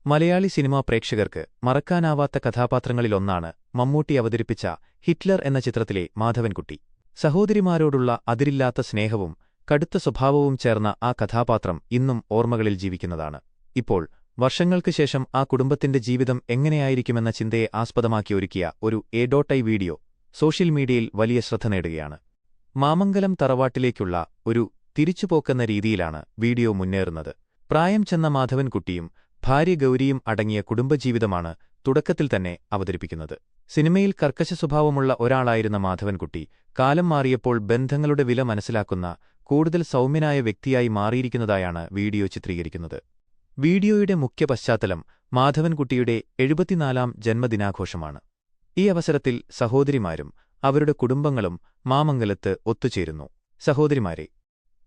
Malayali cinema പ്രേക്ഷകർക്ക് മറക്കാനാവാത്ത കഥാപാത്രങ്ങളിലൊന്നാണ് മമ്മൂട്ടി അവതരിപ്പിച്ച ഹിറ്റ്ലർ എന്ന ചിത്രത്തിലെ മാധവൻകുട്ടി. സഹോദരിമാരോടുള്ള അതിരില്ലാത്ത സ്നേഹവും കടുത്ത സ്വഭാവവും ചേർന്ന ആ കഥാപാത്രം ഇന്നും ഓർമ്മകളിൽ ജീവിക്കുന്നതാണ്. ഇപ്പോൾ വർഷങ്ങൾക്ക് ശേഷം ആ കുടുംബത്തിന്റെ ജീവിതം എങ്ങനെയായിരിക്കുമെന്ന ചിന്തയെ ആസ്പദമാക്കി ഒരുക്കിയ ഒരു എ.ഐ വീഡിയോ സോഷ്യൽ മീഡിയയിൽ വലിയ ശ്രദ്ധ നേടുകയാണ്. മാമംഗലം തറവാട്ടിലേക്കുള്ള ഒരു തിരിച്ചുപോക്കെന്ന രീതിയിലാണ് വീഡിയോ മുന്നേറുന്നത്. പ്രായം ചെന്ന മാധവൻകുട്ടിയും ഭാര്യ ഗൗരിയും അടങ്ങിയ കുടുംബജീവിതമാണ് തുടക്കത്തിൽ തന്നെ അവതരിപ്പിക്കുന്നത്. സിനിമയിൽ കർക്കശ സ്വഭാവമുള്ള ഒരാളായിരുന്ന മാധവൻകുട്ടി കാലം മാറിയപ്പോൾ ബന്ധങ്ങളുടെ വില മനസ്സിലാക്കുന്ന കൂടുതൽ സൗമ്യനായ വ്യക്തിയായി മാറിയിരിക്കുന്നതായാണ് വീഡിയോ ചിത്രീകരിക്കുന്നത്. വീഡിയോയുടെ മുഖ്യ പശ്ചാത്തലം മാധവൻകുട്ടിയുടെ 74ാം ജന്മദിനാഘോഷമാണ്. ഈ അവസരത്തിൽ സഹോദരിമാരും അവരുടെ കുടുംബങ്ങളും മാമംഗലത്ത് ഒത്തുചേരുന്നു. സഹോദരിമാരെ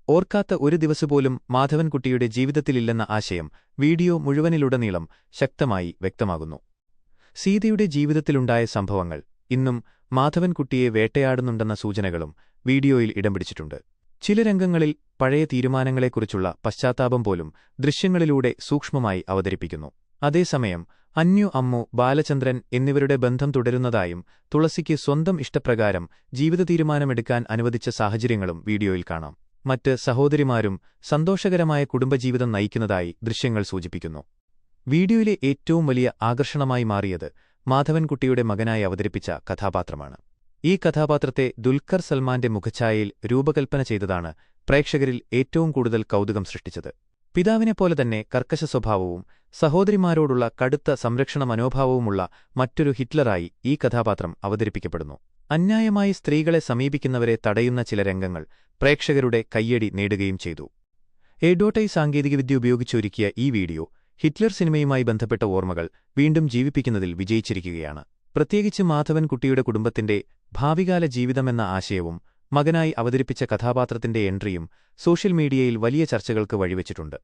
ഓർക്കാത്ത ഒരു ദിവസപോലും മാധവൻകുട്ടിയുടെ ജീവിതത്തിലില്ലെന്ന ആശയം വീഡിയോ മുഴുവനിലുടനീളം ശക്തമായി വ്യക്തമാകുന്നു. സീതയുടെ ജീവിതത്തിലുണ്ടായ സംഭവങ്ങൾ ഇന്നും മാധവൻകുട്ടിയെ വേട്ടയാടുന്നുണ്ടെന്ന സൂചനകളും വീഡിയോയിൽ ഇടം പിടിച്ചിട്ടുണ്ട്. ചില രംഗങ്ങളിൽ പഴയ തീരുമാനങ്ങളെക്കുറിച്ചുള്ള പശ്ചാത്താപം പോലും ദൃശ്യങ്ങളിലൂടെ സൂക്ഷ്മമായി അവതരിപ്പിക്കുന്നു. അതേസമയം അന്യു അമ്മു ബാലചന്ദ്രൻ എന്നിവരുടെ ബന്ധം തുടരുന്നതായും തുളസിക്ക് സ്വന്തം ഇഷ്ടപ്രകാരം ജീവിത തീരുമാനമെടുക്കാൻ അനുവദിച്ച സാഹചര്യങ്ങളും വീഡിയോയിൽ കാണാം. മറ്റ് സഹോദരിമാരും സന്തോഷകരമായ കുടുംബജീവിതം നയിക്കുന്നതായി ദൃശ്യങ്ങൾ സൂചിപ്പിക്കുന്നു. വീഡിയോയിലെ ഏറ്റവും വലിയ ആകർഷണമായി മാറിയത് മാധവൻകുട്ടിയുടെ മകനായി അവതരിപ്പിച്ച കഥാപാത്രമാണ്. ഈ കഥാപാത്രത്തെ ദുൽഖർ സൽമാന്റെ മുഖഛായയിൽ രൂപകൽപ്പന ചെയ്തതാണ് പ്രേക്ഷകരിൽ ഏറ്റവും കൂടുതൽ കൗതുകം സൃഷ്ടിച്ചത്. പിതാവിനെപ്പോലെ തന്നെ കർക്കശ സ്വഭാവവും സഹോദരിമാരോടുള്ള കടുത്ത സംരക്ഷണ മനോഭാവവുമുള്ള മറ്റൊരു ഹിറ്റ്ലറായി ഈ കഥാപാത്രം അവതരിപ്പിക്കപ്പെടുന്നു. അന്യായമായി സ്ത്രീകളെ സമീപിക്കുന്നവരെ തടയുന്ന ചില രംഗങ്ങൾ പ്രേക്ഷകരുടെ കയ്യടി നേടുകയും ചെയ്തു. എ.ഐ സാങ്കേതികവിദ്യ ഉപയോഗിച്ചൊരുക്കിയ ഈ വീഡിയോ ഹിറ്റ്ലർ സിനിമയുമായി ബന്ധപ്പെട്ട ഓർമ്മകൾ വീണ്ടും ജീവിപ്പിക്കുന്നതിൽ വിജയിച്ചിരിക്കുകയാണ്. പ്രത്യേകിച്ച് മാധവൻകുട്ടിയുടെ കുടുംബത്തിന്റെ ഭാവികാല ജീവിതമെന്ന ആശയവും മകനായി അവതരിപ്പിച്ച കഥാപാത്രത്തിന്റെ എൻട്രിയും സോഷ്യൽ മീഡിയയിൽ വലിയ ചർച്ചകൾക്ക് വഴിവെച്ചിട്ടുണ്ട്.